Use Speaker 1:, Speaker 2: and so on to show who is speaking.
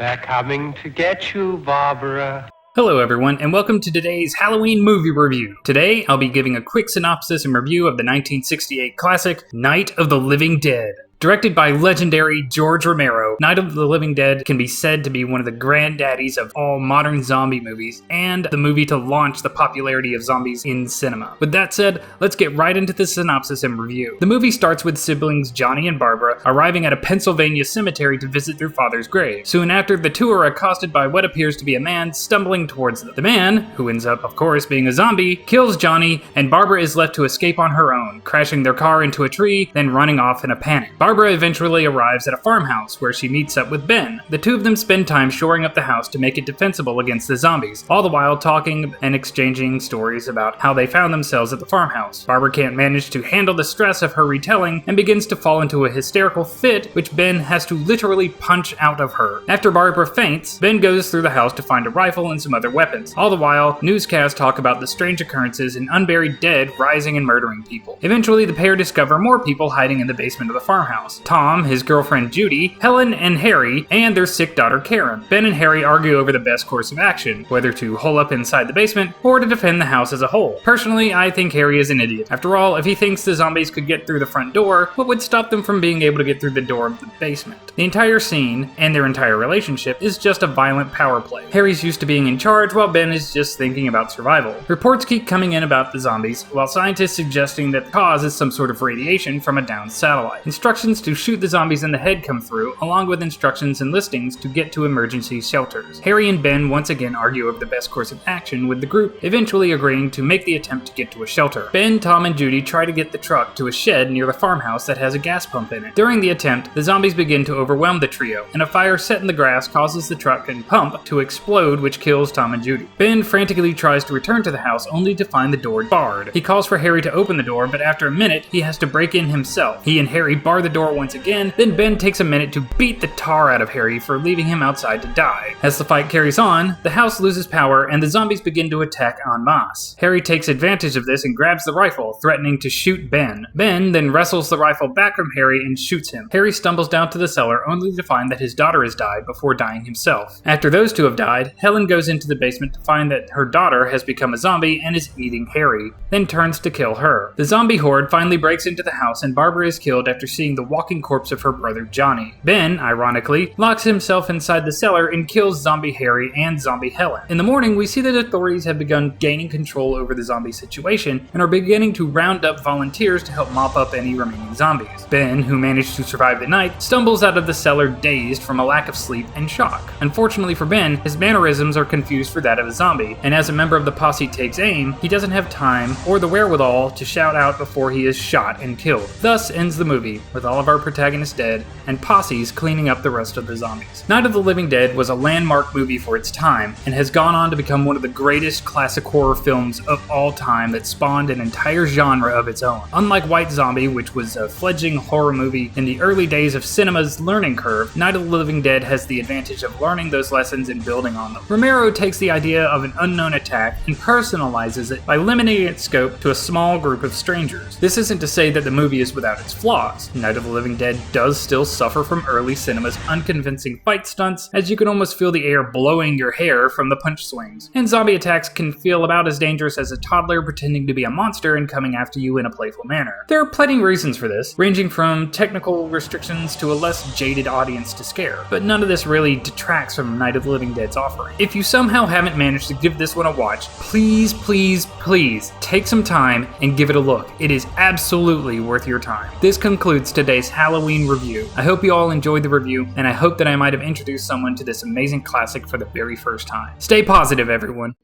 Speaker 1: They're coming to get you, Barbara.
Speaker 2: Hello everyone, and welcome to today's Halloween movie review. Today, I'll be giving a quick synopsis and review of the 1968 classic, Night of the Living Dead. Directed by legendary George Romero, Night of the Living Dead can be said to be one of the granddaddies of all modern zombie movies, and the movie to launch the popularity of zombies in cinema. With that said, let's get right into the synopsis and review. The movie starts with siblings Johnny and Barbara arriving at a Pennsylvania cemetery to visit their father's grave. Soon after, the two are accosted by what appears to be a man stumbling towards them. The man, who ends up, of course, being a zombie, kills Johnny, and Barbara is left to escape on her own, crashing their car into a tree, then running off in a panic. Barbara eventually arrives at a farmhouse where she meets up with Ben. The two of them spend time shoring up the house to make it defensible against the zombies, all the while talking and exchanging stories about how they found themselves at the farmhouse. Barbara can't manage to handle the stress of her retelling and begins to fall into a hysterical fit, which Ben has to literally punch out of her. After Barbara faints, Ben goes through the house to find a rifle and some other weapons. All the while, newscasts talk about the strange occurrences and unburied dead rising and murdering people. Eventually, the pair discover more people hiding in the basement of the farmhouse. Tom, his girlfriend Judy, Helen and Harry, and their sick daughter Karen. Ben and Harry argue over the best course of action, whether to hole up inside the basement or to defend the house as a whole. Personally, I think Harry is an idiot. After all, if he thinks the zombies could get through the front door, what would stop them from being able to get through the door of the basement? The entire scene, and their entire relationship, is just a violent power play. Harry's used to being in charge, while Ben is just thinking about survival. Reports keep coming in about the zombies, while scientists suggesting that the cause is some sort of radiation from a downed satellite. Instructions to shoot the zombies in the head come through, along with instructions and listings to get to emergency shelters. Harry and Ben once again argue over the best course of action, with the group eventually agreeing to make the attempt to get to a shelter. Ben, Tom, and Judy try to get the truck to a shed near the farmhouse that has a gas pump in it. During the attempt, the zombies begin to overwhelm the trio, and a fire set in the grass causes the truck and pump to explode, which kills Tom and Judy. Ben frantically tries to return to the house only to find the door barred. He calls for Harry to open the door, but after a minute, he has to break in himself. He and Harry bar the door once again, then Ben takes a minute to beat the tar out of Harry for leaving him outside to die. As the fight carries on, the house loses power and the zombies begin to attack en masse. Harry takes advantage of this and grabs the rifle, threatening to shoot Ben. Ben then wrestles the rifle back from Harry and shoots him. Harry stumbles down to the cellar only to find that his daughter has died before dying himself. After those two have died, Helen goes into the basement to find that her daughter has become a zombie and is eating Harry, then turns to kill her. The zombie horde finally breaks into the house and Barbara is killed after seeing the walking corpse of her brother Johnny. Ben, ironically, locks himself inside the cellar and kills zombie Harry and zombie Helen. In the morning, we see that authorities have begun gaining control over the zombie situation and are beginning to round up volunteers to help mop up any remaining zombies. Ben, who managed to survive the night, stumbles out of the cellar dazed from a lack of sleep and shock. Unfortunately for Ben, his mannerisms are confused for that of a zombie, and as a member of the posse takes aim, he doesn't have time or the wherewithal to shout out before he is shot and killed. Thus ends the movie, with all of our protagonists dead, and posses cleaning up the rest of the zombies. Night of the Living Dead was a landmark movie for its time, and has gone on to become one of the greatest classic horror films of all time that spawned an entire genre of its own. Unlike White Zombie, which was a fledgling horror movie in the early days of cinema's learning curve, Night of the Living Dead has the advantage of learning those lessons and building on them. Romero takes the idea of an unknown attack and personalizes it by limiting its scope to a small group of strangers. This isn't to say that the movie is without its flaws. Night of the Living Dead does still suffer from early cinema's unconvincing fight stunts, as you can almost feel the air blowing your hair from the punch swings. And zombie attacks can feel about as dangerous as a toddler pretending to be a monster and coming after you in a playful manner. There are plenty of reasons for this, ranging from technical restrictions to a less jaded audience to scare, but none of this really detracts from Night of the Living Dead's offering. If you somehow haven't managed to give this one a watch, please, please, please take some time and give it a look. It is absolutely worth your time. This concludes today's Halloween review. I hope you all enjoyed the review, and I hope that I might have introduced someone to this amazing classic for the very first time. Stay positive, everyone.